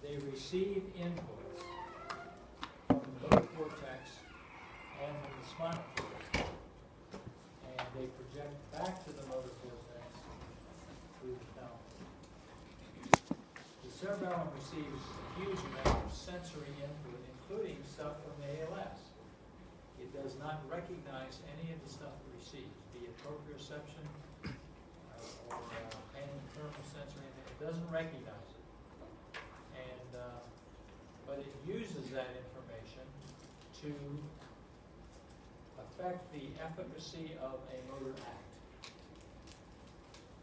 they receive inputs from the motor cortex and from the spinal cord, and they project back to the motor cortex through the thalamus. The cerebellum receives a huge amount of sensory input, including stuff from the ALS. It does not recognize any of the stuff it receives, be it proprioception or pain and thermal sensory. It doesn't recognize it, and but it uses that information to affect the efficacy of a motor act.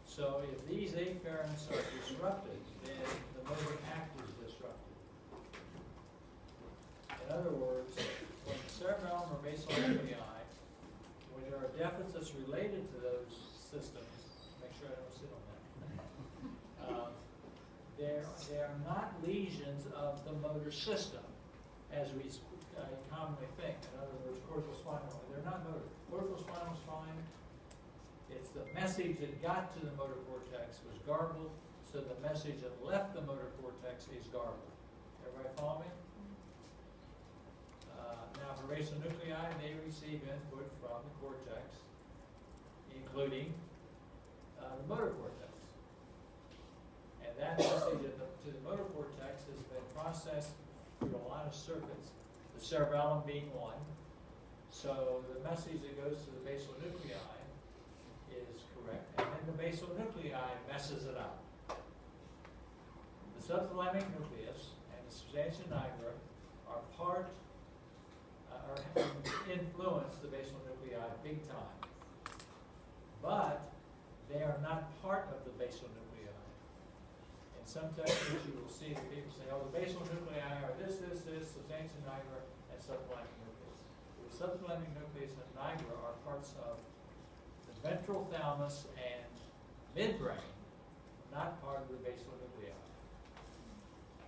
So if these afferents are disrupted, then the motor act is disrupted. In other words, when the cerebellum or basal nuclei, when there are deficits related to those systems, make sure I don't sit on that. They are not lesions of the motor system, as we commonly think. In other words, cortical spinal, they're not motor. Cortical spinal spine, it's the message that got to the motor cortex was garbled, so the message that left the motor cortex is garbled. Everybody follow me? Now, for basal nuclei, they receive input from the cortex, including the motor cortex. And that message to the motor cortex has been processed through a lot of circuits, the cerebellum being one. So the message that goes to the basal nuclei is correct, and then the basal nuclei messes it up. The subthalamic nucleus and the substantia nigra are influence the basal nuclei big time, but they are not part of the basal nuclei. In some textbooks you will see that people say, oh, the basal nuclei are this, substantia nigra, and subthalamic nucleus. The subthalamic nucleus and nigra are parts of the ventral thalamus and midbrain, not part of the basal nuclei.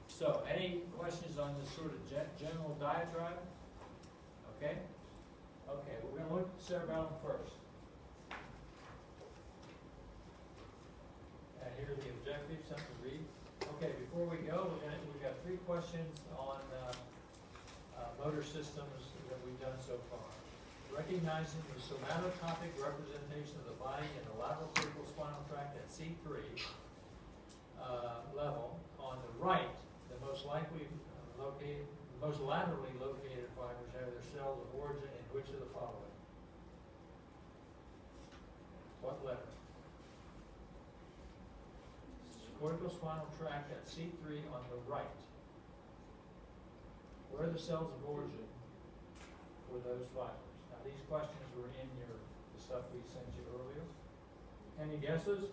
So, any questions on this sort of general diatribe? Okay? Okay, we're going to look at the cerebellum first. And here are the objectives, something to read. Okay, before we go, we've got 3 questions on motor systems that we've done so far. Recognizing the somatotopic representation of the body in the lateral cortical spinal tract at C3 level, on the right, the most laterally located fibers have their cells of origin in which of the following? What letter? Cortical spinal tract at C3 on the right. Where are the cells of origin for those fibers? Now these questions were in the stuff we sent you earlier. Any guesses?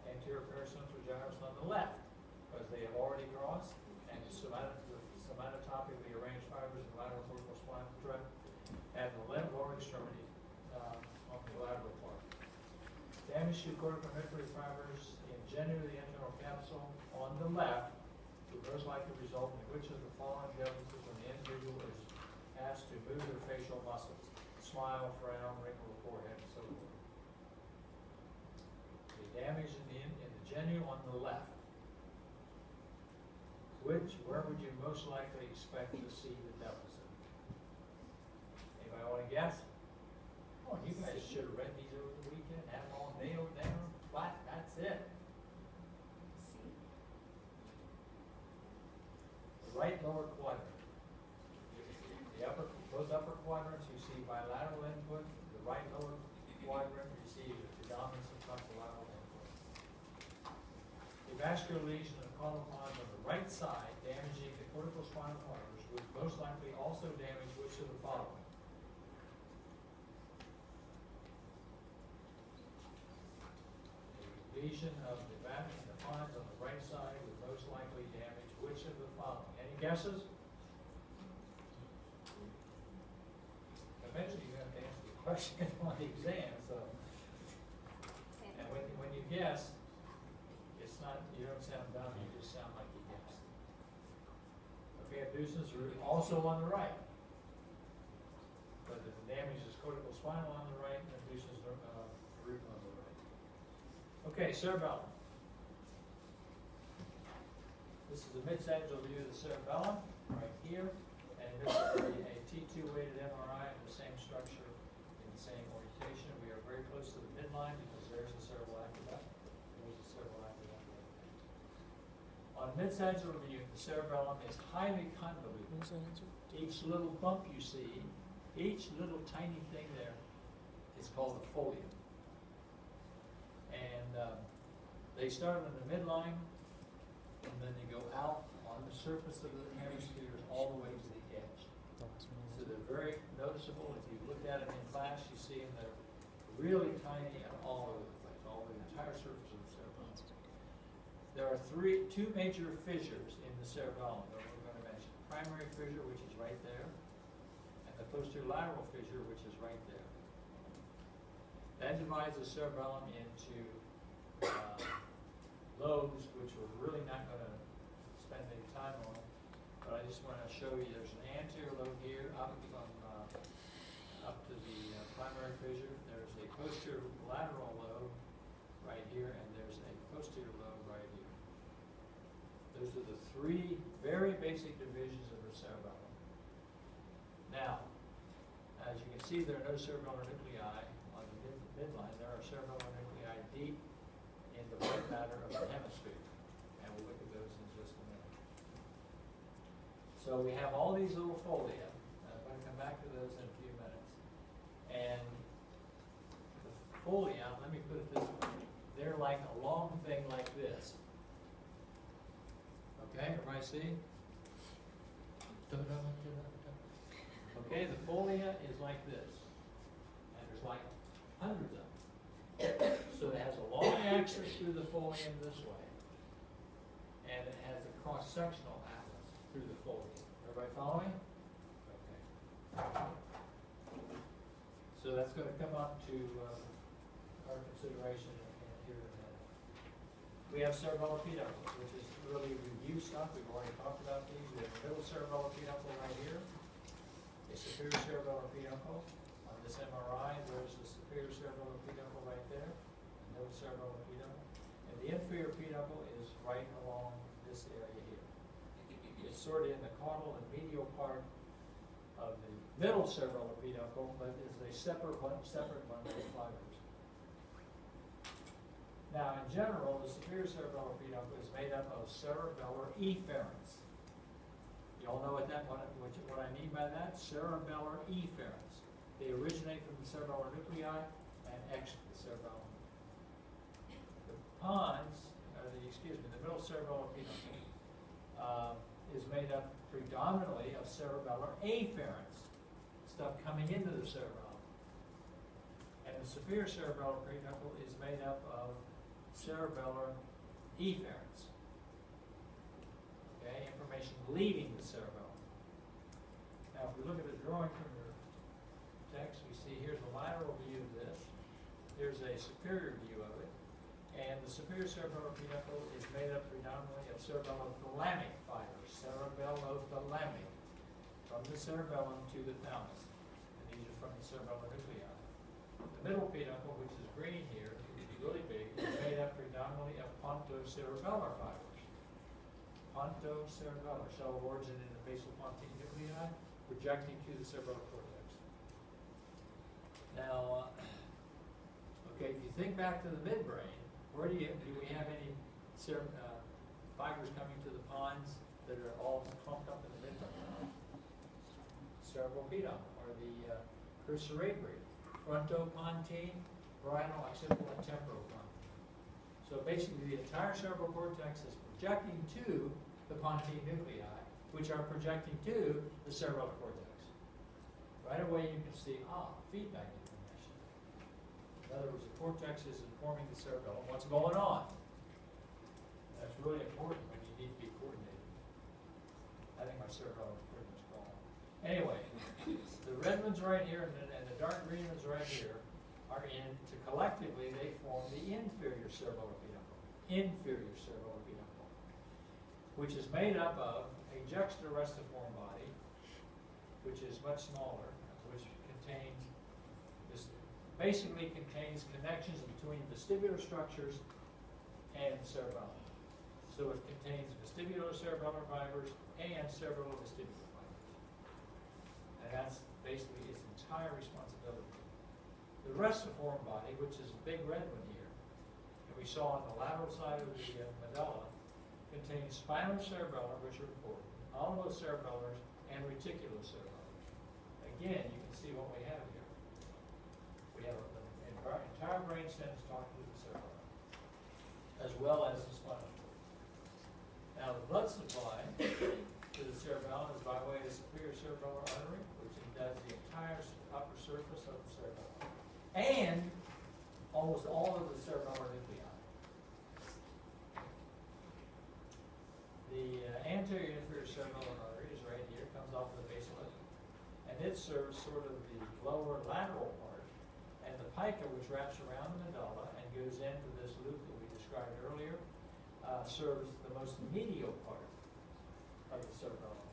Anterior pericental gyrus on the left, because they have already crossed, and the somatotopically arranged fibers in the lateral cortical spinal tract at the left lower extremity on the lateral part. Damage to corticonuclear fibers in generally the internal capsule on the left would most likely result in which of the following deficits when the individual is asked to move their facial muscles: smile, frown, wrinkle the forehead, and so forth. The damage in the genu on the left. Where would you most likely expect to see the deficit? Anybody want to guess? Oh, you guys should have read these over the weekend, have them all nailed down, flat, that's it. The right lower quadrant. Both upper quadrants you see bilateral input, the right lower quadrant receives the predominance of contralateral input. A vascular lesion of caudal pons on the right side damaging the cortical spinal fibers would most likely also damage which of the following? A lesion of the pons on the right side would most likely damage which of the following? Any guesses? Eventually you have to answer the question on the exam, so. And when you guess, it's not, you don't sound dumb, you just sound like you guessed. Okay, abducens are also on the right. But if the damage is cortical spinal on the right, abducens are root on the right. Okay, cerebellum. This is a mid-sagittal view of the cerebellum, right here, and this is a T2 weighted MRI of the same structure in the same orientation. We are very close to the midline because there's a cerebral aqueduct. There's a cerebral aqueduct. On mid-sagittal view, the cerebellum is highly convoluted. Each little bump you see, each little tiny thing there is called a folium. And they start on the midline, and then they go out on the surface of the hemispheres all the way to the edge. So they're very noticeable. If you look at them in class, you see them, they're really tiny and all over the place, all over the entire surface of the cerebellum. There are two major fissures in the cerebellum that we're going to mention. Primary fissure, which is right there, and the posterior lateral fissure, which is right there. That divides the cerebellum into lobes, which we're really not going to spend any time on, but I just want to show you there's an anterior lobe here up from up to the primary fissure. There's a posterior lateral lobe right here, and there's a posterior lobe right here. Those are the three very basic divisions of the cerebellum. Now, as you can see, there are no cerebellar nuclei on the midline. There are cerebellar nuclei deep in the white matter of the hemisphere, and we'll look at those in just a minute. So we have all these little folia. I'm going to come back to those in a few minutes. And the folia, let me put it this way, they're like a long thing like this. Okay, everybody see? Okay, the folia is like this, and there's like hundreds of them. So it has a long axis through the folium this way, and it has a cross-sectional atlas through the folium. Everybody following? Okay. So that's going to come up to our consideration here in a minute. We have cerebellar peduncle, which is really review stuff. We've already talked about these. We have a middle cerebellar peduncle right here, a superior cerebellar peduncle. On this MRI, there's the superior cerebellar peduncle right there, the middle cerebellar peduncle. And the inferior peduncle is right along this area here. It's sort of in the caudal and medial part of the middle cerebellar peduncle, but is a separate bundle of fibers. Now, in general, the superior cerebellar peduncle is made up of cerebellar efferents. You all know what I mean by that? Cerebellar efferents. They originate from the cerebellar nuclei and exit the cerebellum. The pons, the middle cerebellar peduncle is made up predominantly of cerebellar afferents, stuff coming into the cerebellum. And the superior cerebellar peduncle is made up of cerebellar efferents. Okay, information leaving the cerebellum. Now, if we look at the drawing from your text, we see here's a lateral view of this. Here's a superior view of it. And the superior cerebellar peduncle is made up predominantly of cerebellothalamic fibers, cerebellothalamic, from the cerebellum to the thalamus. And these are from the cerebellar nuclei. The middle peduncle, which is green here, which is really big, is made up predominantly of pontocerebellar fibers. Pontocerebellar, cell of origin in the basal pontine nuclei, projecting to the cerebral cortex. Now, okay, if you think back to the midbrain, where do we have any fibers coming to the pons that are all clumped up in the midbrain? Cerebral peduncle, or the cursorebri, frontopontine, parietal, occipital, and temporopontine. So basically, the entire cerebral cortex is projecting to the pontine nuclei, which are projecting to the cerebral cortex. Right away, you can see, feedback information. In other words, the cortex is informing the cerebellum what's going on. That's really important when you need to be coordinated. I think my cerebellum is pretty much gone. Anyway, the red ones right here and the dark green ones right here are collectively they form the inferior cerebellar peduncle. Inferior cerebellar peduncle, which is made up of a juxtarestiform body, which is much smaller, which basically contains connections between vestibular structures and cerebellum. So it contains vestibulocerebellar fibers and cerebellovestibular fibers. And that's basically its entire responsibility. The restiform body, which is the big red one here, and we saw on the lateral side of the medulla, contains spinocerebellar, which are important, olivocerebellars, and reticulocerebellars. Again, you can see what we have here. We have the entire brain stem is talking to the cerebellum, as well as the spinal cord. Now, the blood supply to the cerebellum is by way of the superior cerebellar artery, which does the entire upper surface of the cerebellum, and almost all of the cerebellar nuclei. The anterior inferior cerebellar artery is right here, comes off of the basal, and it serves sort of the lower lateral part, and the pica, which wraps around the medulla and goes into this loop that we described earlier, serves the most medial part of the cerebellum.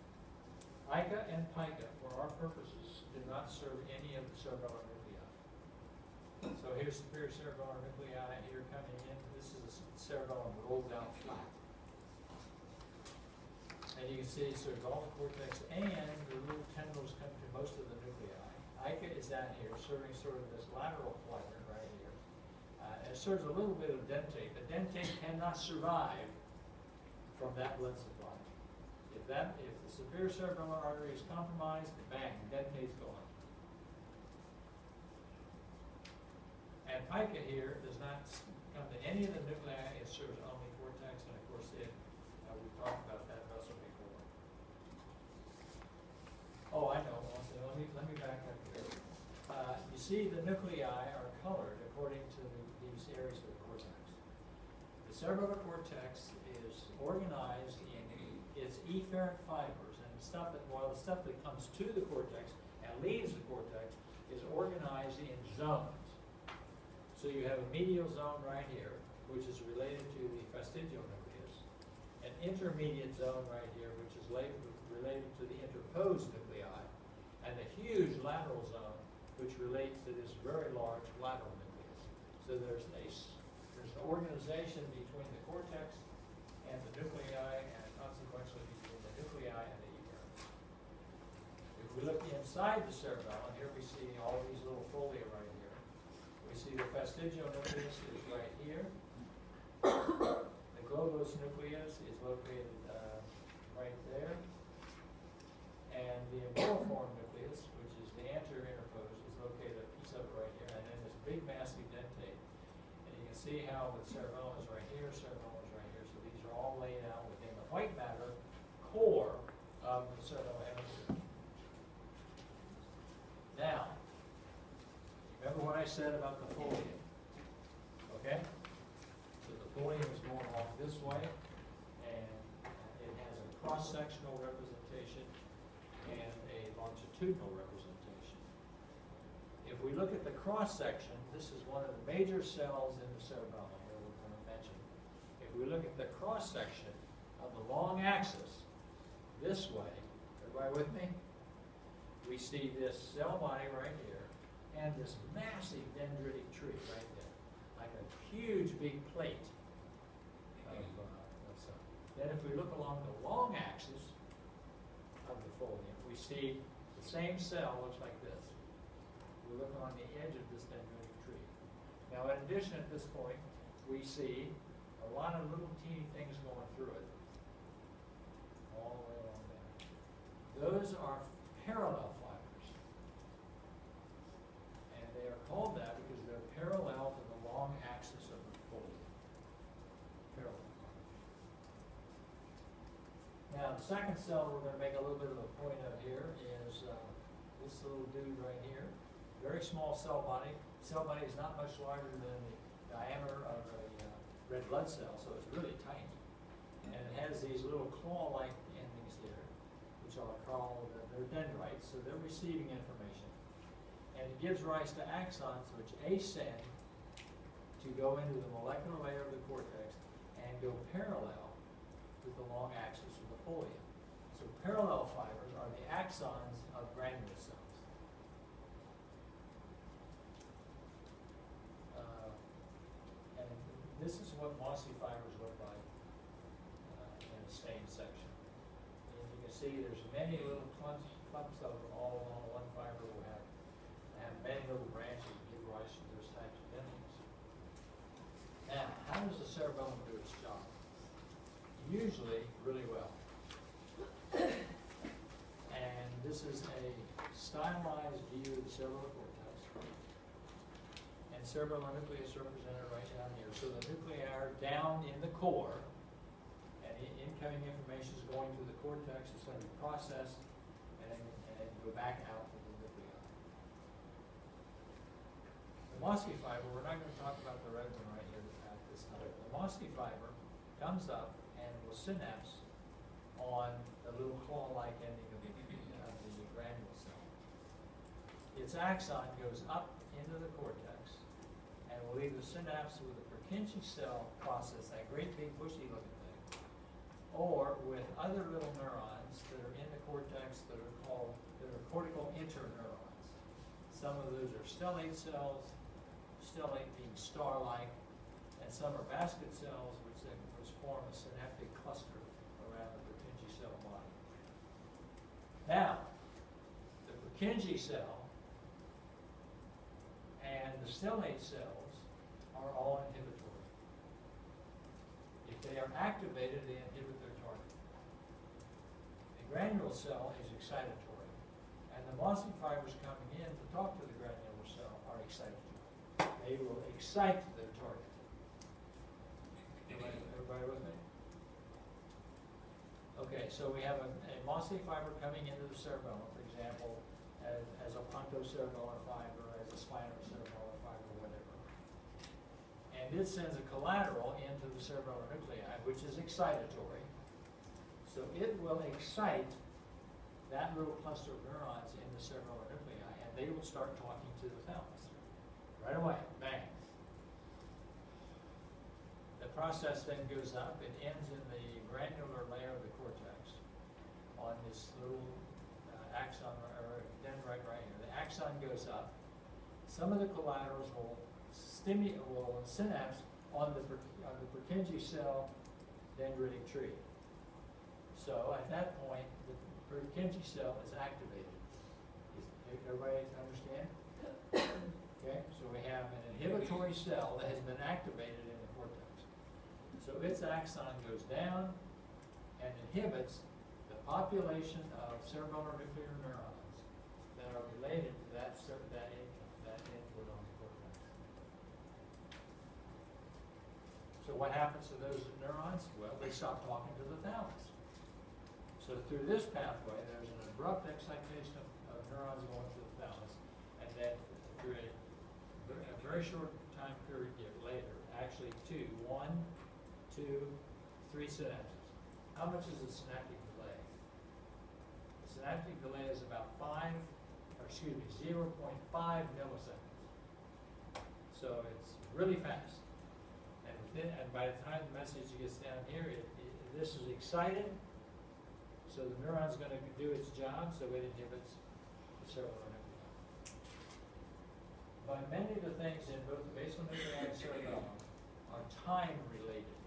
Ica and pica, for our purposes, do not serve any of the cerebellar nuclei. So here's superior cerebellar nuclei here coming in. This is a cerebellum rolled down flat. And you can see it serves all the cortex, and the little tendrils come to most of the nuclei. Ica is down here, serving sort of this lateral quadrant right here. It serves a little bit of dentate, but dentate cannot survive from that blood supply. If the superior cerebellar artery is compromised, bang, dentate's gone. And pica here does not come to any of the nuclei, it serves only cortex, and of course we've talked about that vessel before. Oh, I know. Let me back up here. You see the nuclei are colored according to these areas of the cortex. The cerebellar cortex is organized in its efferent fibers, and the stuff that comes to the cortex and leaves the cortex is organized in zones. So you have a medial zone right here, which is related to the fastigial nucleus, an intermediate zone right here, which is related to the interposed nuclei, and a huge lateral zone, which relates to this very large lateral nucleus. So there's an organization between the cortex and the nuclei, and consequentially between the nuclei and the efferents. If we look inside the cerebellum, here we see all these little folia right here. We see the fastigial nucleus is right here. The globulus nucleus is located right there. And the emboliform nucleus, which is the anterior interpose, is located a piece of it right here. And then this big massive dentate. And you can see how the cerebellum is right here, cerebellum is right here. So these are all laid out within the white matter core of the cerebellar hemisphere. Now, remember what I said about the folium, okay? So the folium is going off this way, and it has a cross-sectional representation and a longitudinal representation. If we look at the cross-section, this is one of the major cells in the cerebellum here we're going to mention. If we look at the cross-section of the long axis this way, everybody with me? We see this cell body right here, and this massive dendritic tree right there, like a huge big plate of cell. Then if we look along the long axis of the folium, we see the same cell looks like this. We look on the edge of this dendritic tree. Now, in addition, at this point, we see a lot of little teeny things going through it, all the way along there. Those are parallel fibers, and they are called that because they're parallel to the long axis of the folium. Parallel fibers. Now, the second cell we're going to make a little bit of a point of here is this little dude right here. Very small cell body. Cell body is not much larger than the diameter of a red blood cell, so it's really tiny. And it has these little claw-like endings here, which are called, they're dendrites, so they're receiving information. And it gives rise to axons which ascend to go into the molecular layer of the cortex and go parallel with the long axis of the folium. So parallel fibers are the axons of granular cells. And this is what mossy fibers look like. see there's many little clumps of them all along one fiber will have many little branches that give rise to those types of tendons. Now, how does the cerebellum do its job? Usually really well. And this is a stylized view of the cerebral cortex. And cerebellar nucleus represented right down here. So the nuclei are down in the core, and incoming information is going to the cortex. It's going to be processed and then go back out to the nuclei. The Mossy fiber, we're not going to talk about the retin right here at this time. The Mossy fiber comes up and will synapse on the little claw-like ending of the granule cell. Its axon goes up into the cortex and will either synapse with the Purkinje cell process, that great big bushy looking thing, or with other little neurons that are in the cortex that are cortical interneurons. Some of those are stellate cells, stellate being star-like, and some are basket cells which form a synaptic cluster around the Purkinje cell body. Now, the Purkinje cell and the stellate cells are all inhibitory. If they are activated, they inhibit their target. The granule cell is excitatory, and the Mossy fibers coming in to talk to the granular cell are excitatory. They will excite their target. Everybody with me? Okay, so we have a Mossy fiber coming into the cerebellum, for example, as a pontocerebellar fiber, as a spinocerebellar fiber, whatever. And it sends a collateral into the cerebellar nuclei, which is excitatory. So it will excite that little cluster of neurons in the cerebellar nuclei, and they will start talking to the thalamus. Right away, bang. The process then goes up, it ends in the granular layer of the cortex on this little axon, or dendrite right here. The axon goes up. Some of the collaterals will synapse on the Purkinje cell dendritic tree. So at that point, the Purkinje cell is activated. Everybody understand? Okay, so we have an inhibitory cell that has been activated in the cortex. So its axon goes down and inhibits the population of cerebellar nuclear neurons that are related to that input on the cortex. So what happens to those neurons? Well, they stop talking to the thalamus. So through this pathway, there's an abrupt excitation of neurons going to the thalamus, and then through a very short time period later, actually one, two, three synapses. How much is the synaptic delay? The synaptic delay is about 0.5 milliseconds. So it's really fast. And by the time the message gets down here, this is excited. So the neuron's going to do its job, so it inhibits the cerebellar nuclei. But many of the things in both the basal nuclei and cerebellum are time related.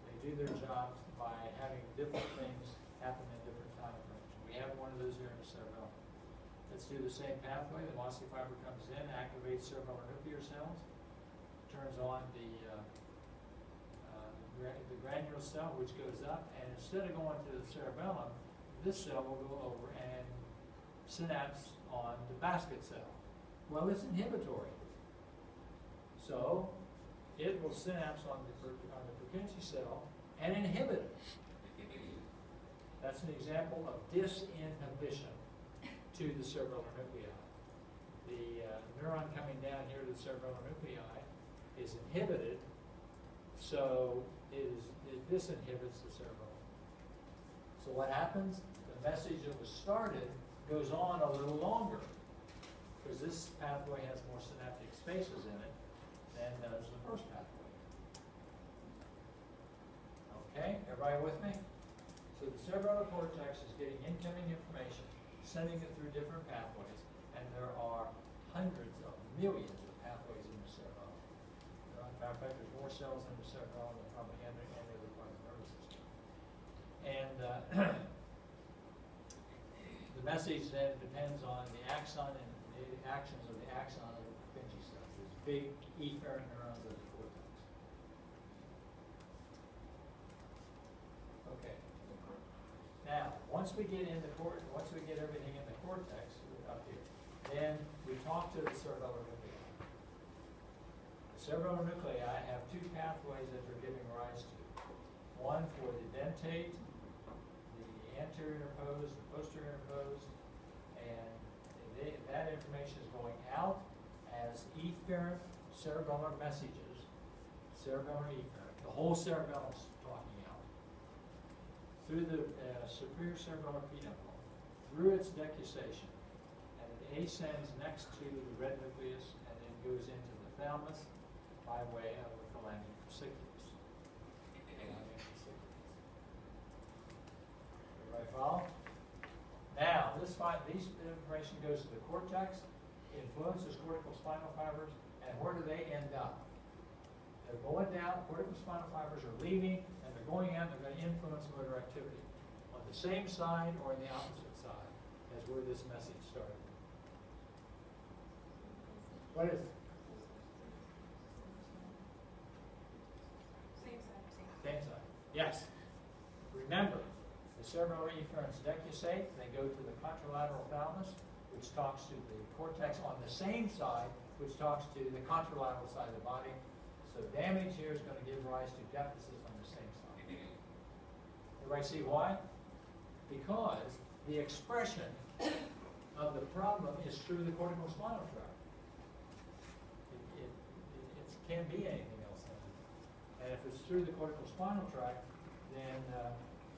They do their jobs by having different things happen in different time frames. We have one of those here in the cerebellum. Let's do the same pathway. The Mossy fiber comes in, activates cerebellar nuclear cells, turns on the granular cell, which goes up, and instead of going to the cerebellum, this cell will go over and synapse on the basket cell. Well, it's inhibitory. So it will synapse on the Purkinje cell and inhibit it. That's an example of disinhibition to the cerebellar nuclei. The neuron coming down here to the cerebellar nuclei is inhibited, so it disinhibits the cerebellum. So what happens? The message that was started goes on a little longer, because this pathway has more synaptic spaces in it than does the first pathway. Okay, everybody with me? So the cerebral cortex is getting incoming information, sending it through different pathways, and there are hundreds of millions of pathways in the cerebellum. Matter of fact, there's more cells in the cerebellum than probably any other part of the nervous system. And message then depends on the axon and the actions of the axon of the Purkinje cells. There's big efferent neurons of the cortex. Okay. Now, once we get everything in the cortex up here, then we talk to the cerebellar nuclei. The cerebellar nuclei have two pathways that they're giving rise to. One for the dentate, the anterior interposed, the posterior interposed, and that information is going out as efferent cerebellar messages, cerebellar efferent. The whole cerebellum is talking out through the superior cerebellar pineal, through its decussation, and it ascends next to the red nucleus and then goes into the thalamus by way of the thalamic fasciculus. Everybody follow? Now, this information goes to the cortex, influences cortical spinal fibers, and where do they end up? They're going down, cortical spinal fibers are leaving, and they're going out, and they're going to influence motor activity on the same side or on the opposite side as where this message started. What is it? Same side. Same side. Yes. Remember, the cerebellar efferents decussate, they go to the contralateral thalamus, which talks to the cortex on the same side, which talks to the contralateral side of the body. So damage here is going to give rise to deficits on the same side. Everybody see why? Because the expression of the problem is through the cortical spinal tract. It can't be anything else than that. And if it's through the cortical spinal tract, then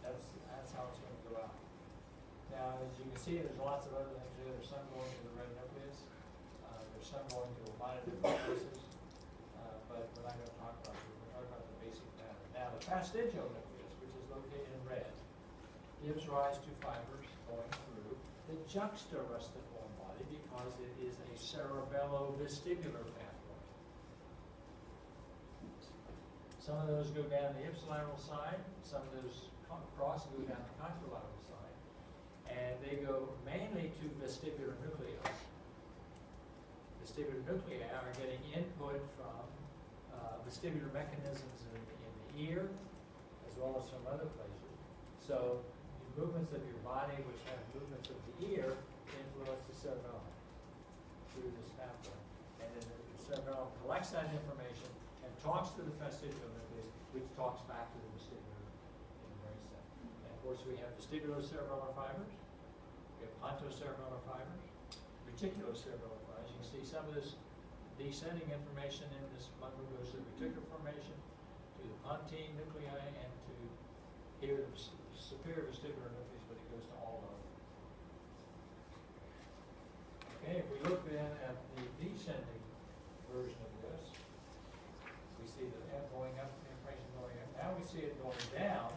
that's how it's going to go out. Now, as you can see, there's lots of other things there. There's some going to the red nucleus. There's some going to a minor nucleus. But we're not going to talk about it. We're talking about the basic pattern. Now, the fastigial nucleus, which is located in red, gives rise to fibers going through the juxtarustiform body because it is a cerebellovestibular pathway. Some of those go down the ipsilateral side. Some of those cross go down the contralateral side. And they go mainly to vestibular nuclei. Vestibular nuclei are getting input from vestibular mechanisms in the ear, as well as from other places. So the movements of your body, which have movements of the ear, influence the cerebellum through this pathway. And then the cerebellum collects that information and talks to the fastigial nucleus, which talks back to the vestibular in the brain stem. And of course, we have vestibular cerebellar fibers, we have pontocerebellar fibers, reticulocerebellar fibers. You can see some of this descending information in this bundle goes to the reticular formation, to the pontine nuclei, and to here the superior vestibular nucleus, but it goes to all of them. Okay, if we look then at the descending version of this, we see the going up, the information going up. Now we see it going down,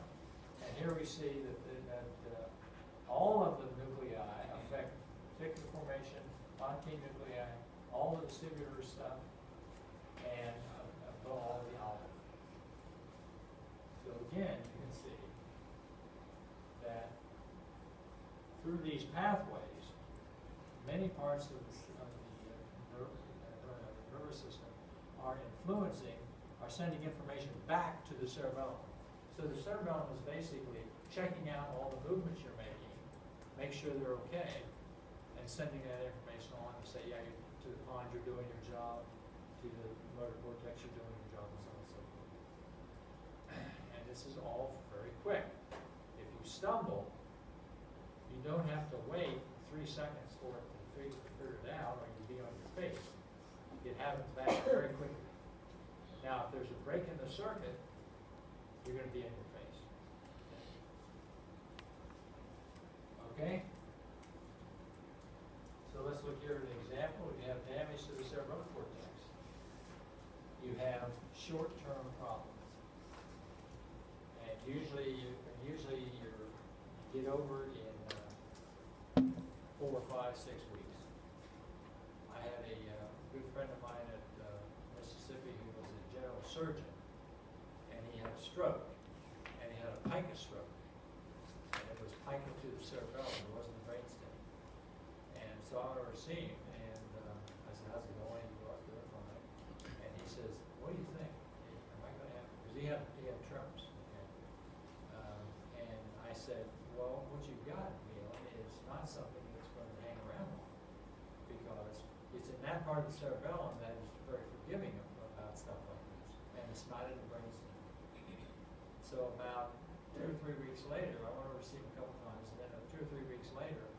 and here we see that all of the nuclei affect reticular formation, pontine nuclei, all the vestibular stuff, and all of the olive. So again, you can see that through these pathways, many parts of the nervous system are sending information back to the cerebellum. So the cerebellum is basically checking out all the movements you're making, make sure they're okay, and sending that information on to say, yeah, to the pons, you're doing your job, to the motor cortex, you're doing your job, and so on and so forth. And this is all very quick. If you stumble, you don't have to wait 3 seconds for it to figure it out, or you'll be on your face. It happens back very quickly. Now, if there's a break in the circuit, you're going to be in your face. Okay? So let's look here at an example. If you have damage to the cerebral cortex, you have short-term problems. And usually you get over it in 4, 5, 6 weeks. I had a good friend of mine at Mississippi who was a general surgeon, and he had a stroke, and he had a pica stroke, and it was pica to the cerebellum. It wasn't the brainstem. see him, and I said, how's it going? He goes, doing fine. And he says, what do you think? Am I gonna have, because he had tremors, okay? And I said, well, what you've got, Neil, is not something that's gonna hang around long, because it's in that part of the cerebellum that is very forgiving about stuff like this, and it's not in the brainstem. So about 2 or 3 weeks later, I went over to see him a couple times, and then 2 or 3 weeks later,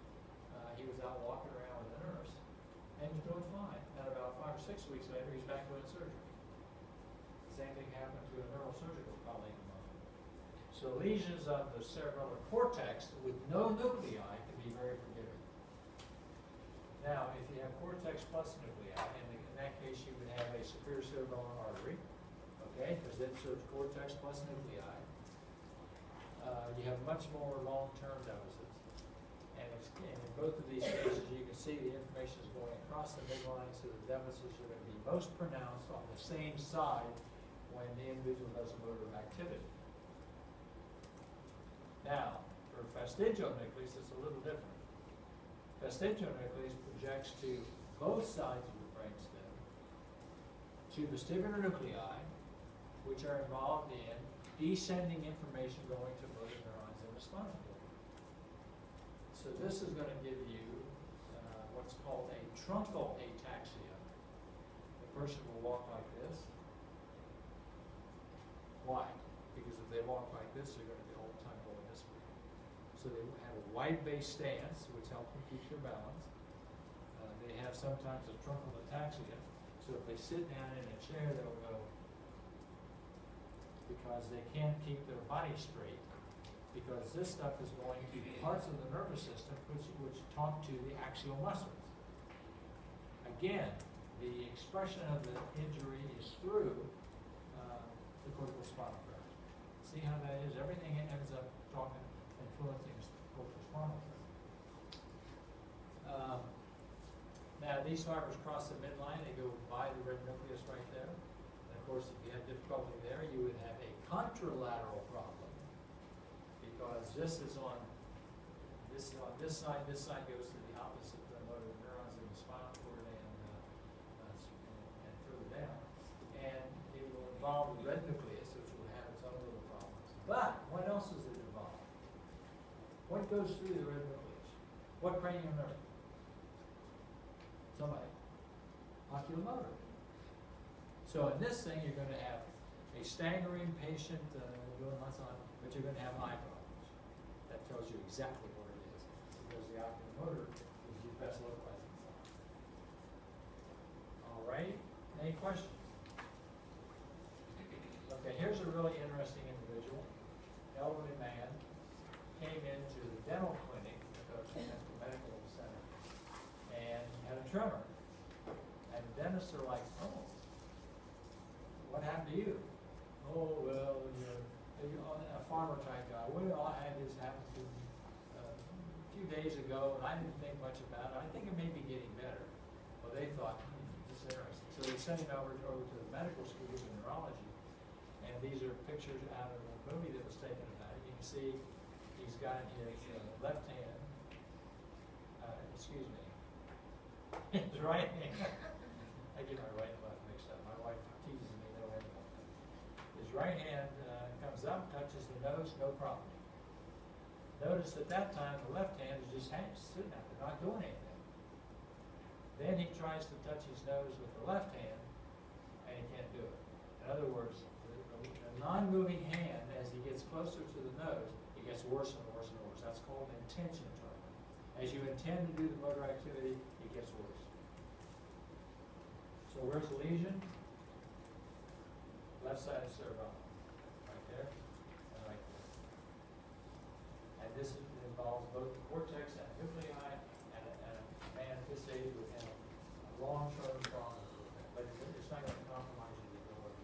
he was out walking around with a nurse, and he was doing fine. And about 5 or 6 weeks later, he's back doing surgery. The same thing happened to a neurosurgical colleague of mine. So lesions of the cerebellar cortex with no nuclei can be very forgiving. Now, if you have cortex plus nuclei, and in that case you would have a superior cerebellar artery, okay, because it serves cortex plus nuclei. You have much more long-term deficits. And in both of these cases, you can see the information is going across the midline, so the deficits are going to be most pronounced on the same side when the individual does a motor activity. Now, for fastigial nucleus, it's a little different. Fastigial nucleus projects to both sides of the brainstem, to vestibular nuclei, which are involved in descending information going to motor neurons in the spinal cord. So this is going to give you what's called a truncal ataxia. The person will walk like this. Why? Because if they walk like this, they're going to be all the time going this way. So they have a wide-based stance, which helps them keep their balance. They have sometimes a truncal ataxia. So if they sit down in a chair, they'll go, because they can't keep their body straight, because this stuff is going to parts of the nervous system which talk to the axial muscles. Again, the expression of the injury is through the corticospinal cord. See how that is? Everything ends up talking, influencing the corticospinal cord. Now, these fibers cross the midline. They go by the red nucleus right there. And of course, if you had difficulty there, you would have a contralateral problem, because this is on this side goes to the opposite of the motor neurons in the spinal cord and further down. And it will involve the red nucleus, which will have its own little problems. But what else does it involve? What goes through the red nucleus? What cranial nerve? Somebody. Oculomotor. So in this thing, you're going to have a staggering patient doing lots on, but you're going to have eye problems. That tells you exactly what it is, because the oculomotor is your best localizing sign. All right. Any questions? Okay. Here's a really interesting individual. Elderly man came into the dental clinic at the medical center and had a tremor. And the dentists are like, oh, what happened to you? Oh, well, you're a farmer type guy. Well, I had this happen to me a few days ago, and I didn't think much about it. I think it may be getting better. Well, they thought, this is interesting. So they sent him over to the medical school of neurology. And these are pictures out of a movie that was taken about it. You can see he's got his left hand, excuse me, his right hand. I get my right and left mixed up. My wife teases me, no head. His right hand comes up, touches the nose, no problem. Notice at that time the left hand is just sitting out there, not doing anything. Then he tries to touch his nose with the left hand, and he can't do it. In other words, the non-moving hand, as he gets closer to the nose, it gets worse and worse and worse. That's called intention tremor. As you intend to do the motor activity, it gets worse. So where's the lesion? Left side of cerebellum. Right there and right there. And this involves both the cortex and the nuclei, and a man at this age would have a long-term problem. But it's not going to compromise you to go over.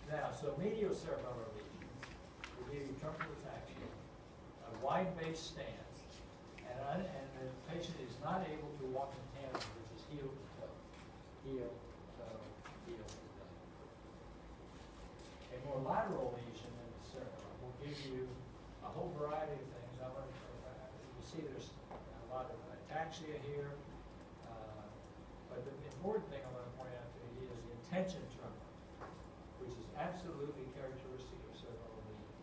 Now, so mediocerebellar lesions will give you truncal ataxia, a wide-based stance, and the patient is not able to walk in tandem, which is heel to toe. Heel, toe, heel to toe. A more lateral lesion in the cerebellum will give you a whole variety of things. You see there's a lot of ataxia here. But the important thing I want to point out to you is the intention tremor, which is absolutely characteristic of cerebral lesions.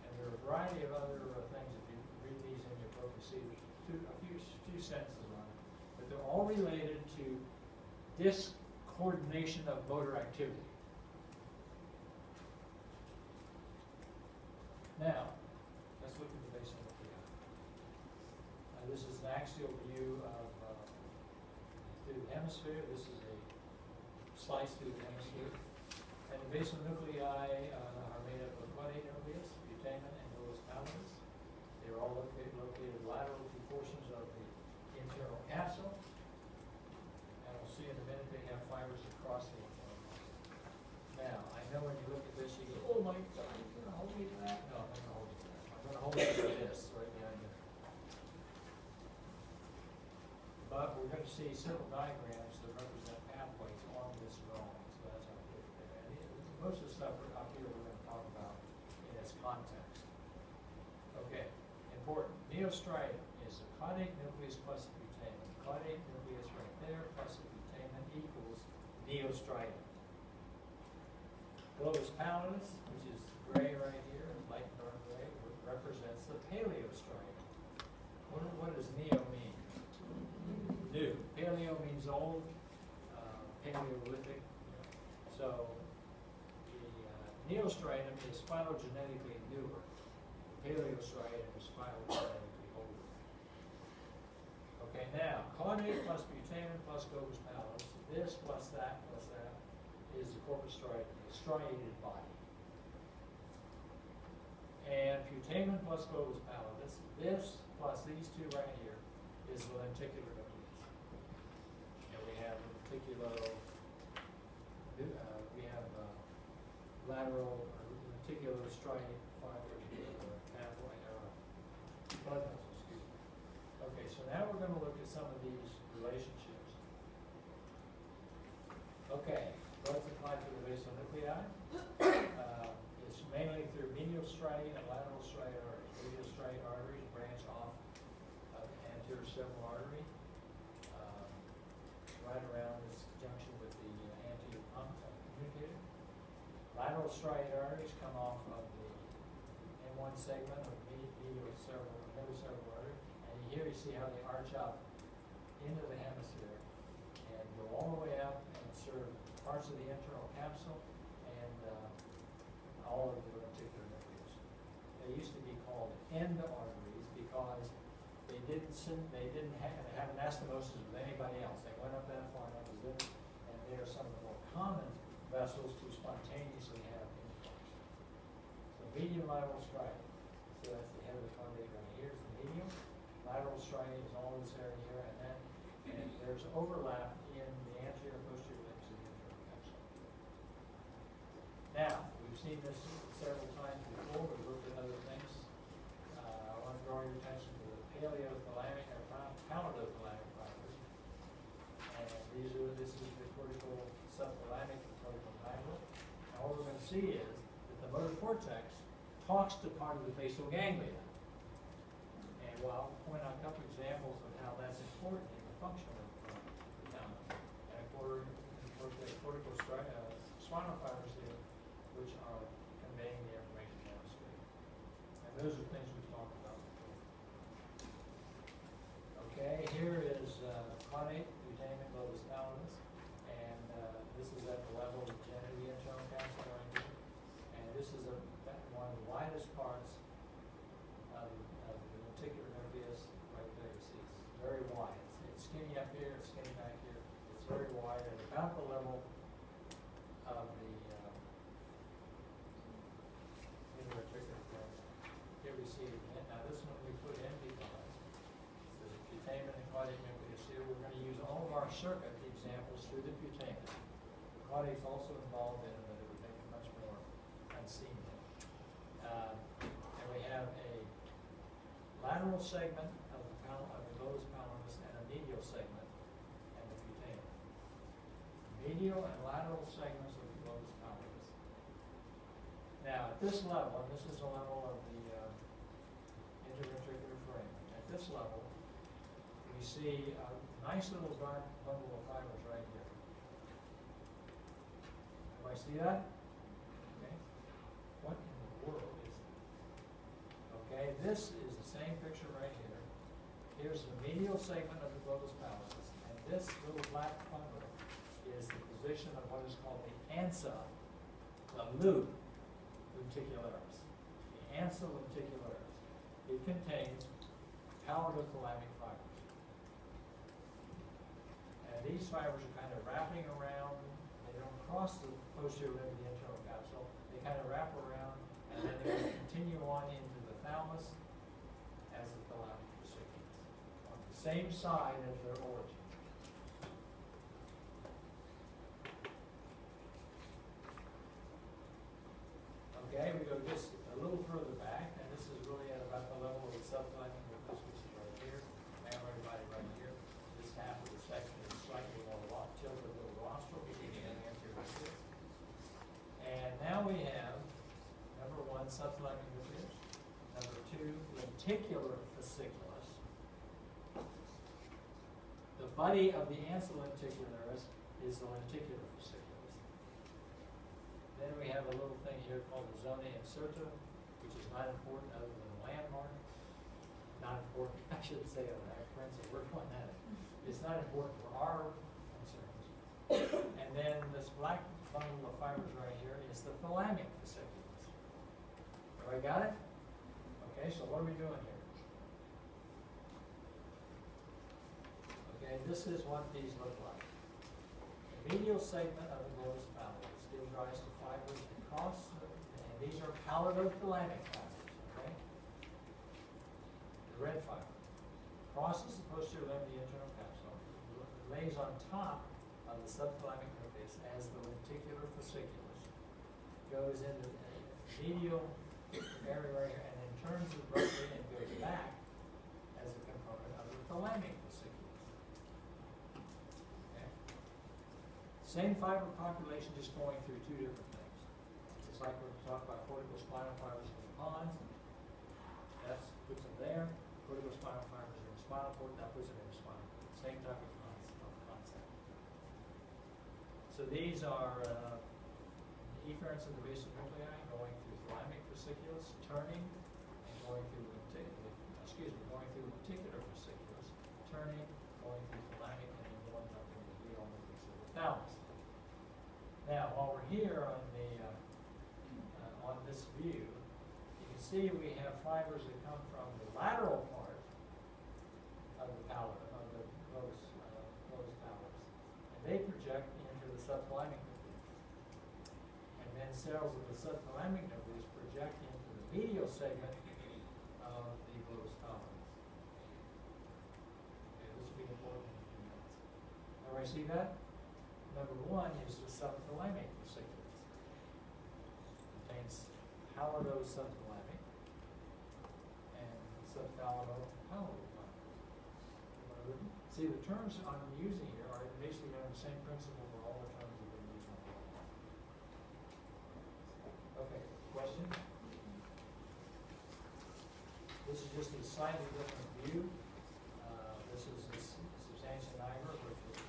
And there are a variety of other things. If you read these in your book, you see a few sentences on it. But they're all related to discoordination of motor activity. Now, let's look at the basal nuclei. This is an axial view of through the hemisphere. This is a slice through the hemisphere. And the basal nuclei are made up of caudate nucleus, putamen, and dolus pallidus. They're all located lateral to portions of the internal capsule. And we'll see in a minute they have fibers across the internal capsule. Now, I know when you look at this, you go, oh my God, you're going to hold me to that? No, I'm going to hold you to that. I'm going to hold you to this right behind there. But we're going to see several diagrams that represent pathways on this drawing. So that's how we get there. And most of the stuff up here we're going to talk about in its context. Okay, important. Neostriatum is a caudate nucleus plus a putamen. Caudate nucleus right there plus a putamen equals neostriatum. Globus pallidus, which is gray right here, light and dark gray, represents the paleostriatum. What does neo mean? New. Paleo means old, Paleolithic. So the neostriatum is phylogenetically newer. Paleostriatum is phylogenetically older. Okay, now, caudate plus putamen plus globus pallidus, this plus that is the corpus striatum, the striated body. And putamen plus globus pallidus, this plus these two right here is the lenticular nucleus. And we have lateral lenticular striate fibers pathway blood vessels. Excuse me. Okay, so now we're going to look at some of these relationships. Okay, blood supply to the basal nuclei is mainly through medial striate and lateral striate arteries. Medial striate arteries branch off of the anterior cerebral artery right around this junction with the anterior communicator. Lateral striate arteries come off of the M1 segment of the middle cerebral artery, and here you see how they arch up into the hemisphere and go all the way up and serve parts of the internal capsule and all of the lenticular nucleus. They used to be called end arteries because they didn't have anastomosis with anybody else. They went up that far and that was it. And they are some of the more common vessels to spontaneously have intercourse. So medial lateral striate. So that's the head of the caudate right here. Is the medial. Lateral striate is all this area here, and there's overlap in the anterior and posterior limbs of the internal capsule. Now, we've seen this several times before. We've looked at other things. I want to draw your attention to the paleothalamic or pallidothalamic fibers. And this is the cortical subthalamic and cortical nidal. And what we're going to see is that the motor cortex talks to part of the basal ganglia. And well, I'll point out a couple examples of how that's important in the function of the thalamus. And of course, the cortical spinal fibers here, which are conveying the information downstream. And those are things we've talked about before. Okay, here is caudate, putamen, globus pallidus, and this is at the level of the internal capsule right here. And this is one of the widest parts of the lenticular nucleus right there. You see, it's very wide. It's skinny up here, it's skinny back here. It's very wide at about the level of the interarticular capsule. Here we see it. Now this one we put in because there's a putamen and caudate nucleus here. We're going to use all of our circuit examples through the putamen. The caudate's also involved in it, but it would make it much more unseen. And we have a lateral segment of the globus pallidus and a medial segment and the putamen. Medial and lateral segments of the globus pallidus. Now, at this level, and this is the level of the interventricular foramen, at this level, we see a nice little dark bundle of fibers right here. Everybody see that? Okay. What in the world is it? Okay, this is the same picture right here. Here's the medial segment of the globus pallidus, and this little black bundle is the position of what is called the ansa, the loop lenticularis. The ansa lenticularis. It contains pallidothalamic fibers. And these fibers are kind of wrapping around, they don't cross the posterior limb of the internal capsule, they kind of wrap around, and then they continue on into the thalamus as the thalamic fasciculus, on the same side as their origin. Okay, we go just a little further back, and this is really at about the level of the subthalamic nucleus, which is right here, mammary body right here. This half of the section is slightly more tilted a little rostral, between the anterior nucleus. And now we have, number one, subthalamic nucleus. Number two, lenticular fasciculus. The buddy of the ansa lenticularis is the lenticular fasciculus. Then we have a little thing here called the zona incerta, which is not important other than a landmark. Not important, I should say, our friends will work on that. It's not important for our concerns. And then this black bundle of fibers right here is the thalamic fasciculus. Everybody got it? Okay, so what are we doing here? Okay, this is what these look like. The medial segment of the globus pallidus gives rise to fibers across, and these are pallidothalamic fibers, okay? The red fiber crosses the posterior limb of the internal capsule, lays on top of the subthalamic nucleus as the lenticular fasciculus, goes into the medial area right here, and then turns abruptly and goes back as a component of the thalamic fasciculus. Okay? Same fiber population, just going through two different things. It's like we're talking about corticospinal fibers in the pons. That puts them there. Corticospinal fibers are in the spinal cord. That puts them in the spinal cord. Same type of concept. So these are efferents of the basal nuclei going through thalamic fasciculus, turning, and going through lenticular fasciculus, turning, going through thalamic, and then going up into the renal nucleus of the thalamus. Now, while we're here on the on this view, you can see we have fibers that come from the lateral part of the globus pallidus, and they project into the subthalamic nucleus. And then cells of the subthalamic nucleus project into the medial segment of the globus pallidus. Okay, this will be important in a few minutes. Everybody see that? Number one is the subthalamic fasciculus. Contains pallidosubthalamic and subthalamitopallidal fibers. See, the terms I'm using here are basically on the same principle for all the terms that we're using. Okay, question? This is just a slightly different view. This is the substantia nigra, which is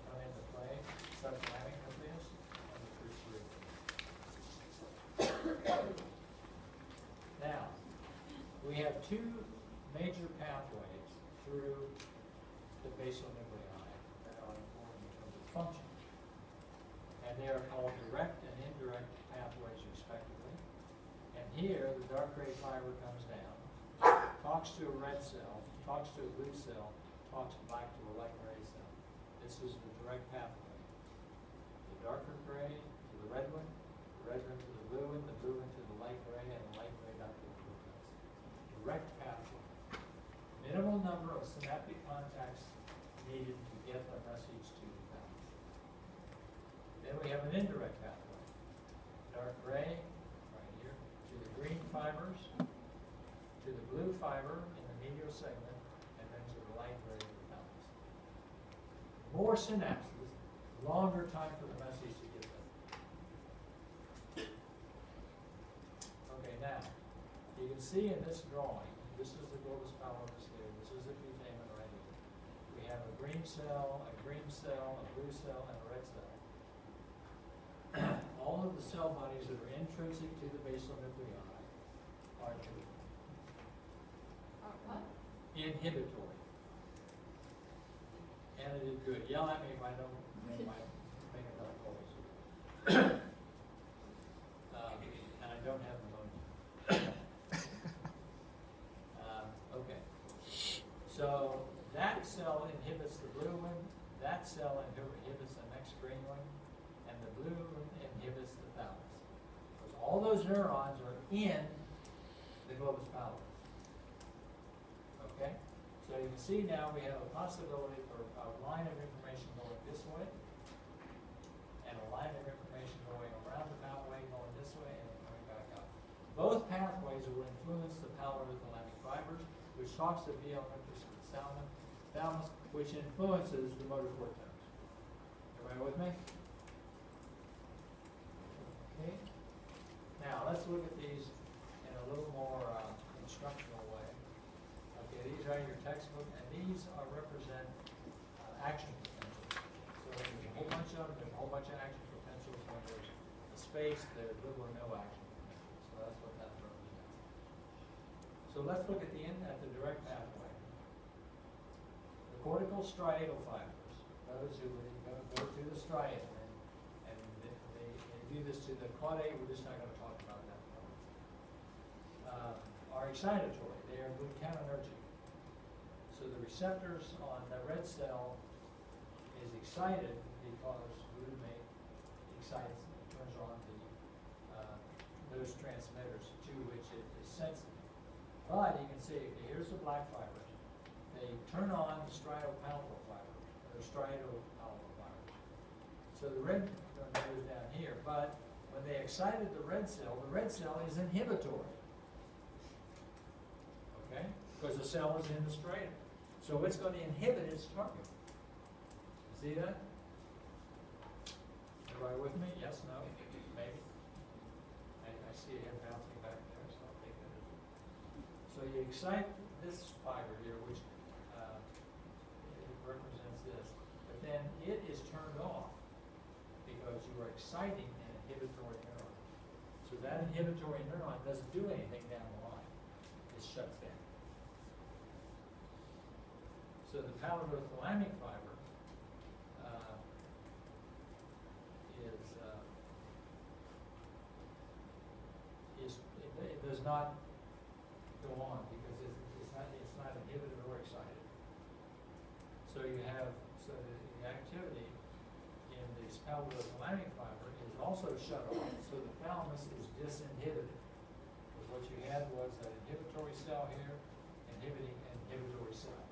come into play, subthalamic nucleus, and the first cerebrum. Now, we have two major pathways through the basal nuclei that are important in terms of function. And they are called direct and indirect pathways, respectively. And here, the dark gray fiber comes down, talks to a red cell, talks to a blue cell, talks back to a light gray cell. This is the direct pathway. The darker gray to the red one to the blue one to the light gray, and the light gray back to the blue one. Direct pathway. Minimal number of synaptic contacts needed to get the message to the thalamus. Then we have an indirect pathway. Dark gray, right here, to the green fibers, to the blue fiber in the medial segment, and then to the light gray of the thalamus. More synapses, longer time for the message to get them. Okay, now, you can see in this drawing, this is the globus pallidus here, this is the putamen right here. have a green cell, a blue cell, and a red cell. All of the cell bodies that are intrinsic to the basal nuclei are inhibitory. What? Inhibitory. And it is good. Yell at me if I don't make enough calls. And I don't have pneumonia. Okay. So that cell inhibits the blue one, that cell inhibits the next green one, and the blue one inhibits the thalamus. Because all those neurons are in the globus pallidus. Okay? So you can see now we have a possibility for a line of information going this way, and a line of information going around the pathway, going this way, and coming back up. Both pathways will influence the pallidothalamic fibers, which talks to VL nucleus of the thalamus, which influences the motor cortex. Everybody with me? Okay. Now let's look at these in a little more instructional way. Okay, these are your textbook, and these represent action potentials. So there's a whole bunch of them. There's a whole bunch of action potentials. When there's a space, there's little or no action potential. So that's what that represents. So let's look at the direct pathway. The cortical striatal fibers, those who go to the striatum, and they do this to the caudate. We're just not going to talk about that part. Are excitatory. They are glutaminergic. So the receptors on the red cell is excited because glutamate excites, turns on those transmitters to which it is sensitive. But you can see, okay, here's the black fibers. They turn on the striatopalpal fibers, or striatopalpal fibers. So the red goes down here, but when they excited the red cell is inhibitory. Okay? Because the cell is in the striatum. So it's going to inhibit its target. See that? Everybody with me? Yes, no, maybe? I see a head bouncing back there, so I'll take that as well. So you excite this fiber here, which it represents this. But then it is turned off because you are exciting an inhibitory neuron. So that inhibitory neuron doesn't do anything down the line. It shuts down. So the pallidothalamic fiber it does not go on because it's not inhibited or excited. So you have the activity in this pallidothalamic fiber is also shut off. So the thalamus is disinhibited. Because what you had was that inhibitory cell here inhibiting an inhibitory cell.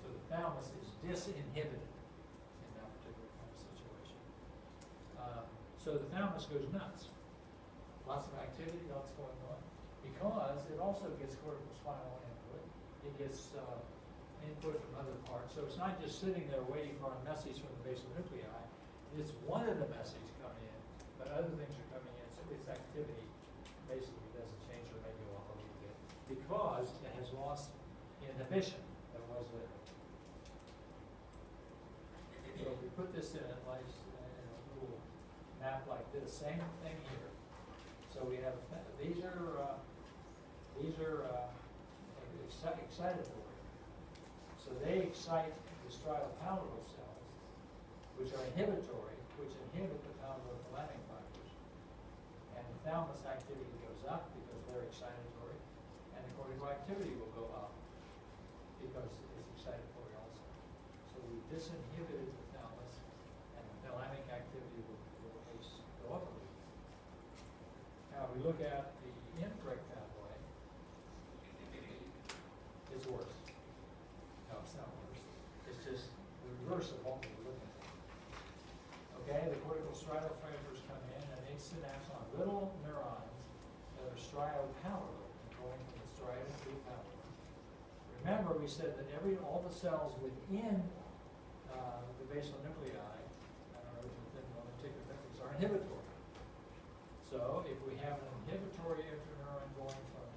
So the thalamus is disinhibited in that particular kind of situation. So the thalamus goes nuts. Lots of activity, lots going on. Because it also gets corticospinal input. It gets input from other parts. So it's not just sitting there waiting for a message from the basal nuclei. It's one of the messages coming in, but other things are coming in. So its activity basically doesn't change or maybe go up a little bit because it has lost inhibition that was there. So if we put this in a little map like this, same thing here. So we have these are excitatory. So they excite the striatopalpal cells, which are inhibitory, which inhibit the pallidothalamic fibers. And the thalamus activity goes up because they're excitatory, and the cortical activity will go up because it's excitatory also. So we disinhibited the thalamus, and the thalamic activity will go up a little. Now, we look at the indirect pathway, it's worse. No, it's not worse. It's just the reverse of what we were looking at. Okay, the cortical striatal fibers come in and they synapse on little neurons that are striatopalpal, going from the striatum to the pallidum. Remember, we said that all the cells within the basal nuclei, I don't know if you think on the particular nucleus, are inhibitory. So if we have an inhibitory interneuron going from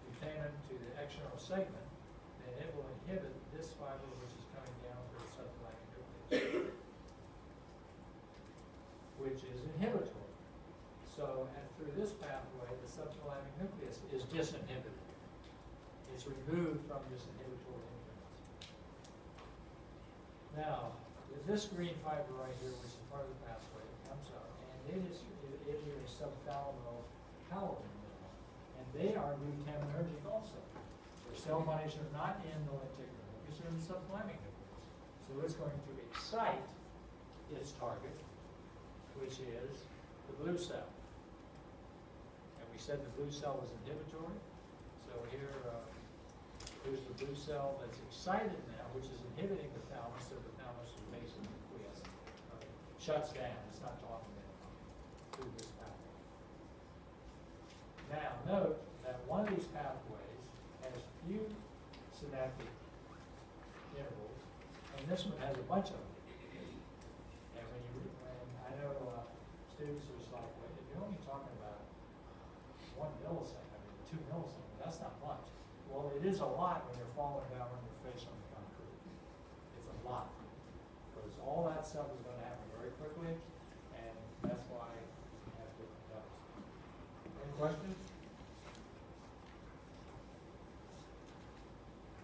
putamen to the external segment, then it will inhibit this fiber, which is inhibitory. So, and through this pathway, the subthalamic nucleus is disinhibited. It's removed from this inhibitory influence. Now, this green fiber right here, which is part of the pathway, comes up, and it is a subthalamopower neuron, and they are glutaminergic also. Their cell bodies are not in the lenticular nucleus, they're in the subthalamic nucleus. So it's going to excite its target, which is the blue cell. And we said the blue cell was inhibitory. So here, here's the blue cell that's excited now, which is inhibiting the thalamus, so the thalamus is basically shuts down. It's not talking anymore through this pathway. Now, note that one of these pathways has few synaptic intervals, and this one has a bunch of them. And when I know students are just like, wait, if you're only talking about 1 millisecond, 2 milliseconds, that's not much. Well, it is a lot when you're falling down on your face on the concrete. It's a lot. Because all that stuff is going to happen very quickly, and that's why we have different depths. Any questions?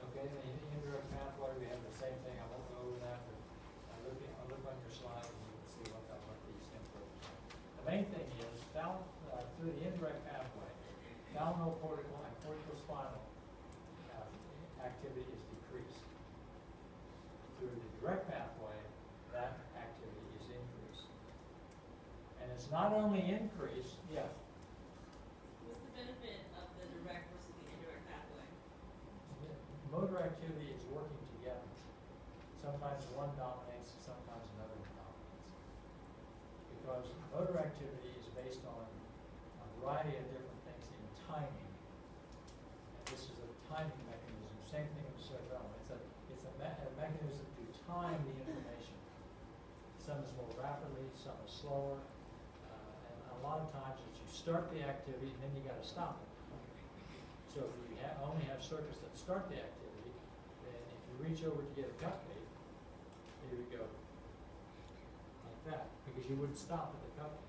Okay, the indirect pathway, we have the same thing. I won't go over that, but I'll look on your slide and you can see what these inputs are. The main thing is, through the indirect pathway, thalamocortical and corticospinal activity is decreased. Through the direct pathway, that activity is increased. And it's not only increased, yes. What's the benefit of the direct versus the indirect pathway? Motor activity is working together. Sometimes one dominates, sometimes another dominates. Because motor activity is based on a variety of different things in timing. And this is a timing mechanism. Same thing with cerebellum. It's a mechanism to time the information. Some is more rapidly, some is slower. And a lot of times it's you start the activity and then you got to stop it. So if you only have circuits that start the activity, then if you reach over to get a cupcake, here we go, like that, because you wouldn't stop at the cupcake.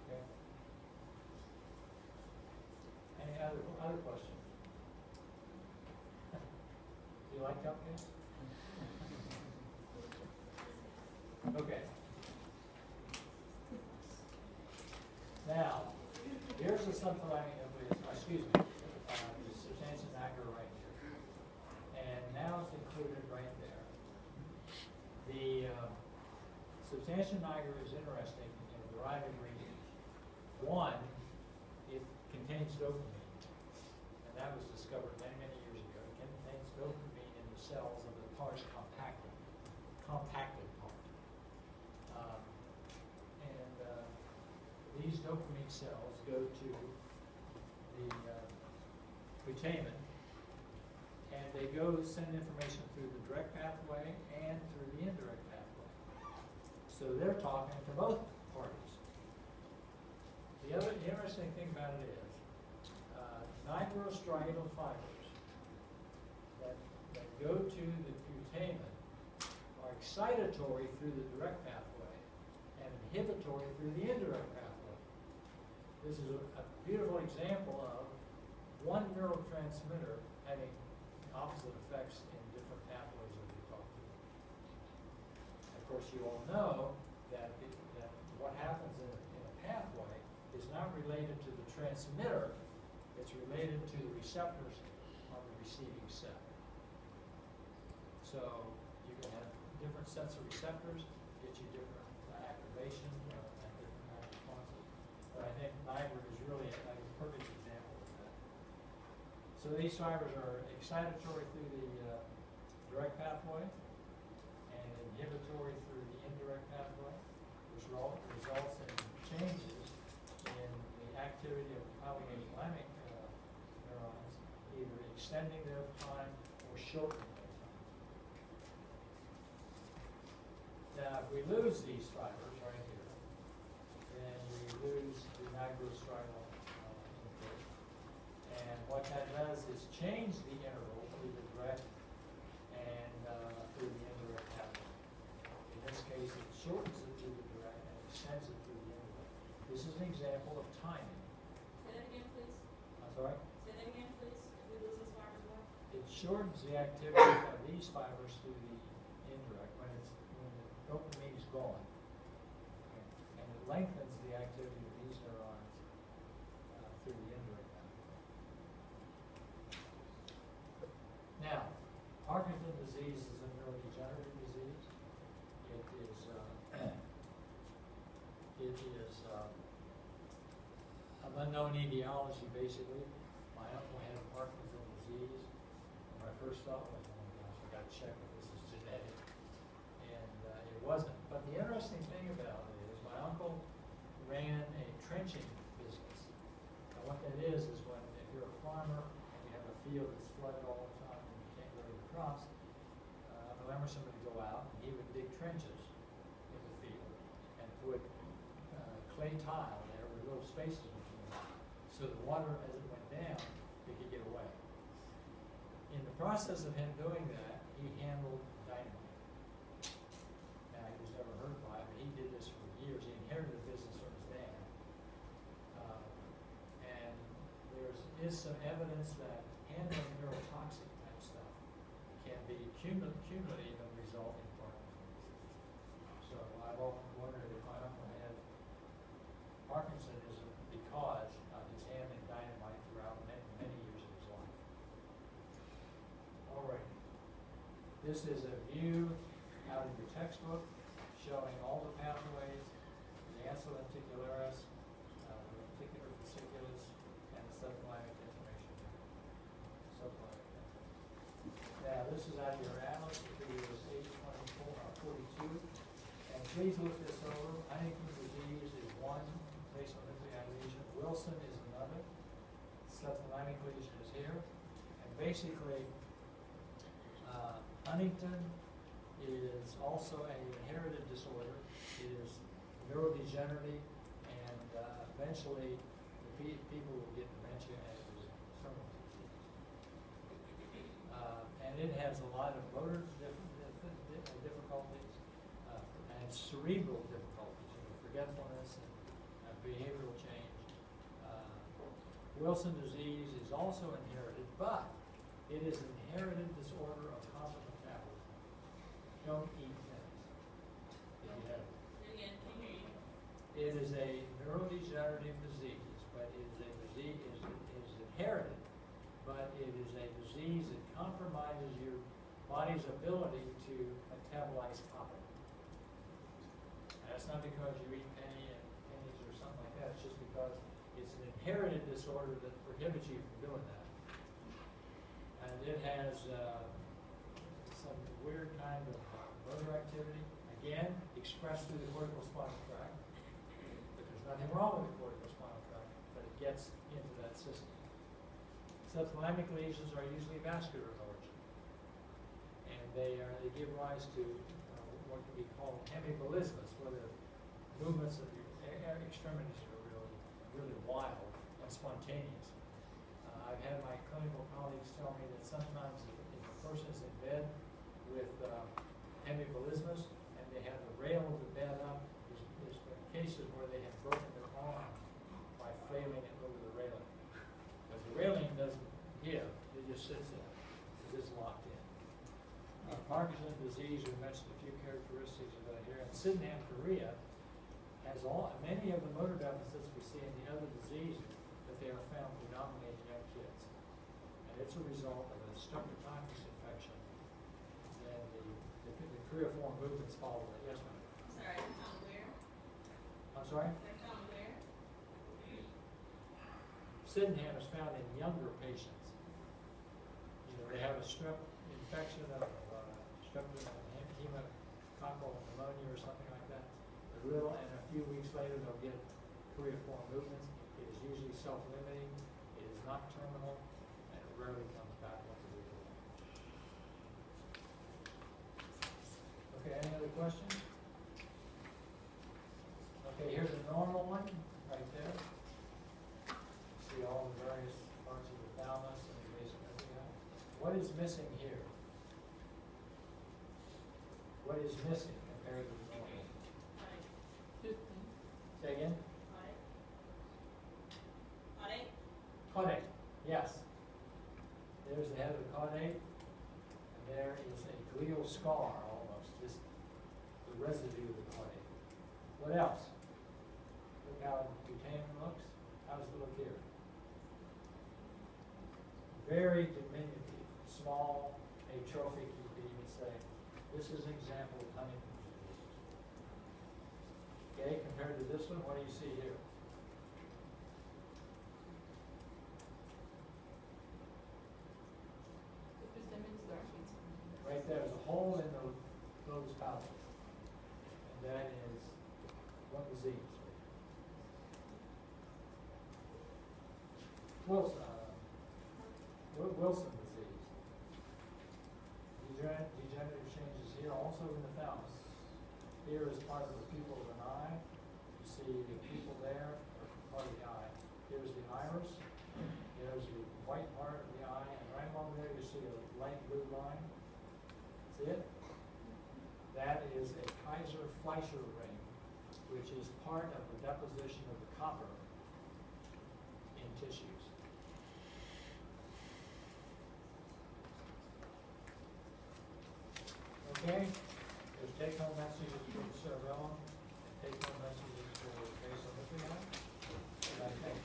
Okay. Any other questions? Do you like cupcakes? Okay. Now, here's the subthalamic nucleus, excuse me, the substantia nigra right here. And now it's included right there. The substantia nigra is interesting in a variety of reasons. One, it contains dopamine, and that was discovered many, many years ago. It contains dopamine in the cells of the pars compactum, compacted part. These dopamine cells go to the putamen, and they send information through the direct pathway and through the indirect pathway. So they're talking to both parties. The other interesting thing about it is nigrostriatal fibers that go to the putamen are excitatory through the direct pathway and inhibitory through the indirect pathway. This is a beautiful example of one neurotransmitter having opposite effects in different pathways that we talked about. Of course, you all know that what happens in a pathway is not related to the transmitter, it's related to the receptors on the receiving cell. So you can have different sets of receptors, get you different activation and different responses. But I think NIGRA is really a perfect example of that. So these fibers are excitatory through the direct pathway and inhibitory through the indirect pathway, which results in changes in the activity of polyathalamic neurons, either extending their time or shortening their time. Now, if we lose these fibers right here, then we lose the nigrostriatal nucleus. And what that does is change the interval through the direct and through the indirect pathway. In this case, it shortens it through the direct and extends it through the indirect. This is an example of timing. Say that again, please. I'm sorry? Say that again, please. If we lose those fibers, what? It shortens the activity of these fibers through the indirect when the dopamine is gone. Okay. And it lengthens the activity of these neurons through the indirect pathway. Now, Parkinson's disease is a neurodegenerative disease. It is of unknown etiology, basically. My uncle had Parkinson's disease. And my first thought was, oh my gosh, I got to check if this is genetic. And it wasn't. But the interesting thing about it is my uncle ran a trenching business. And what that is when if you're a farmer and you have a field that's flooded all the time and you can't grow your crops, November somebody would go out and he would dig trenches in the field and put clay tile there with little spaces between them. So the water, as it went down, it could get away. In the process of him doing that, he handled dynamite. Now, he was never hurt by it, but he did this for years. He inherited the business from his dad. And there is some evidence that handling neurotoxic type stuff can be cumulative and result in Parkinson's disease. So I've often wondered if my uncle had Parkinsonism because of his handling dynamite throughout many, many years of his life. All right. This is a view out of your textbook showing all the pathways, the ancilla lenticularis, the lenticular fasciculus, and the subthalamic inflammation. Now, this is out of your atlas, the figure is 824, 42. And please look this over. Huntington's disease is one basal nuclear lesion. Wilson is another. Subthalamic lesion is here. And basically, Huntington is also an inherited disorder. It is neurodegenerative, and eventually the people will get dementia as a terminal disease. And it has a lot of motor difficulties and cerebral difficulties, forgetfulness and behavioral change. Wilson disease is also inherited, but it is an inherited disorder of common metabolism. Don't eat things if you have it. Again, can you hear you? It is a neurodegenerative disease, but it is a disease is inherited, but it is a disease that compromises your body's ability to metabolize copper. And that's not because you eat pennies or something like that. It's just because it's an inherited disorder that prohibits you from doing that. And it has some weird kind of motor activity, again, expressed through the cortical spinal tract. But there's nothing wrong with the cortical spinal tract, but it gets into that system. Subthalamic lesions are usually vascular in origin, and they give rise to what can be called hemibolismus, where the movements of your extremities are really wild and spontaneous. I've had my clinical colleagues tell me that sometimes if a person is in bed with hemibolismus and they have the rail of the bed up, there's been cases where they have broken their arm by flailing it over the railing. Because the railing doesn't give, it just sits there. It is locked in. Parkinson's disease, we mentioned a few characteristics of that here. And Sydenham chorea has many of the motor deficits we see in the other diseases, but they are found predominantly in young kids. And it's a result of a streptococcus infection. And the choreiform movements follow it. Yes, ma'am? I'm sorry, I found where? I'm sorry? I found where? Sydenham is found in younger patients. They have a strep infection of hemococcal pneumonia or something like that. They're little, and a few weeks later they'll get choreiform movements. It is usually self-limiting. It is not terminal, and it rarely comes back once a week. Okay, any other questions? Okay, here's a normal one right there. See all the various parts of the thalamus and the base of everything else. What is missing here? What is missing compared to the normal? Right. Say again? Right. Caudate, yes. There's the head of the caudate, and there is a glial scar almost, just the residue of the caudate. What else? Look how Buchanan looks. How does it look here? Very diminutive, small, atrophic, you could even say. This is an example of Huntington's disease. Okay, compared to this one, what do you see here? Right there's a hole in the Globus pallidus. And that is what disease? Wilson disease. Degenerative changes here, also in the thalamus. Here is part of the pupil of an eye. You see the pupil there, or part of the eye. Here's the iris. There's the white part of the eye, and right along there you see a light blue line. See it? That is a Kaiser-Fleischer ring, which is part of the deposition of the copper in tissues. Okay? There's take-home messages for the cerebellum, and take-home messages for basal nuclei. And I think